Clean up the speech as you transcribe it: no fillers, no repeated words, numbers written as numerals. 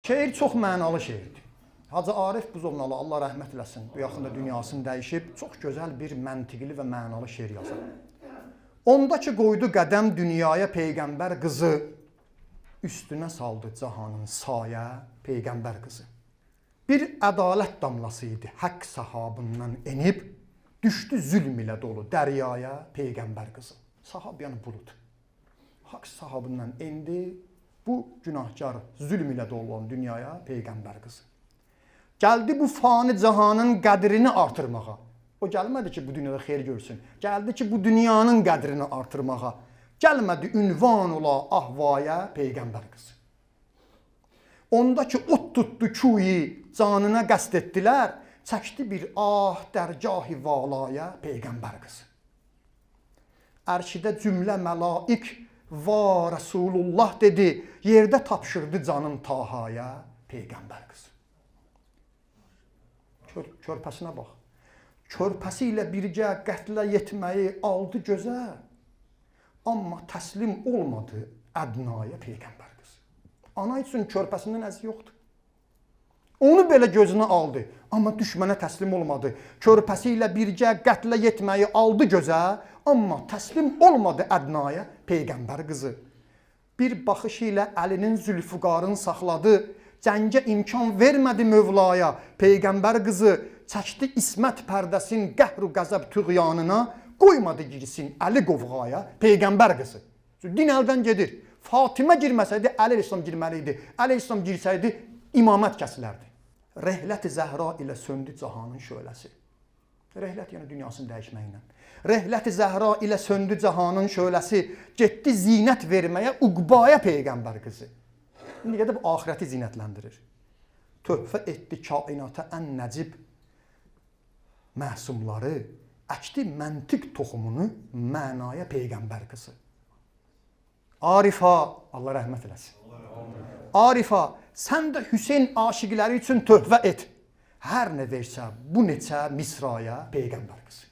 Şeir çox mənalı şeirdir. Hacı Arif Buzovnalı, Allah rəhmət eləsin, bu yaxında dünyasını dəyişib, çox gözəl bir məntiqli və mənalı şeir yazır. Onda ki qoydu qədəm dünyaya Peyğəmbər qızı, üstünə saldı cahanın sayə Peyğəmbər qızı. Bir ədalət damlası idi, haqq sahabından enib, düşdü zülm ilə dolu dəryaya Peyğəmbər qızı. Sahab yəni bulud. Haqq sahabından endi, bu günahkar zülm ilə dolu olan dünyaya Peyğəmbər qızı. Gəldi bu fani cahanın qədrini artırmağa. O gəlmədi ki, bu dünyada xeyir görsün. Gəldi ki, bu dünyanın qədrini artırmağa. Gəlmədi ünvan ola ahvaya Peyğəmbər qızı. Onda ki, ot tutdu kuyi, canına qəsd etdilər, çəkdi bir ah dərgah-i valaya Peyğəmbər qızı. Ərşidə cümlə məlaik va Rasulullah dedi, yerdə tapşırdı canın tahaya Peyğəmbər qızı. Körpəsinə bax. Körpəsi ilə birgə qətlə yetməyi aldı gözə, amma təslim olmadı ədnaya Peyğəmbər qızı. Ana üçün körpəsindən əzi yoxdur. Onu belə gözünə aldı, amma düşmənə təslim olmadı. Körpəsi ilə birgə qətlə yetməyi aldı gözə, amma təslim olmadı ədnaya Peyğəmbər qızı. Bir baxış ilə əlinin zülfüqarını saxladı, cəngə imkan vermədi Mövlaya, Peyğəmbər qızı çəkdi ismət pərdəsin qəhr-u qəzəb tüğyanına, qoymadı girsin Əli qovğaya, Peyğəmbər qızı. Din əldən gedir. Fatimə girməsəydi, Əli İslam girməli idi. Əli İslam girsəydi, imamət kəsilərdi. Rehlət-i Zəhra ilə söndü cahanın şöləsi. Rehlət yəni dünyasını dəyişməklə. Rehlət-i Zəhra ilə söndü cahanın şöləsi, getdi zinət verməyə Uqbaya Peyğəmbər qızı. İndi gedib axirəti zinətləndirir. Töhfə etdi kainata ən nəcib məsumları, əkdi məntiq toxumunu mənaya Peyğəmbər qızı. Arifa, Allah rəhmət eləsin. Arifa, sən də Hüseyn aşiqləri üçün töhfə et. Hər nə versə bu neçə misraya Peyğəmbər qızı.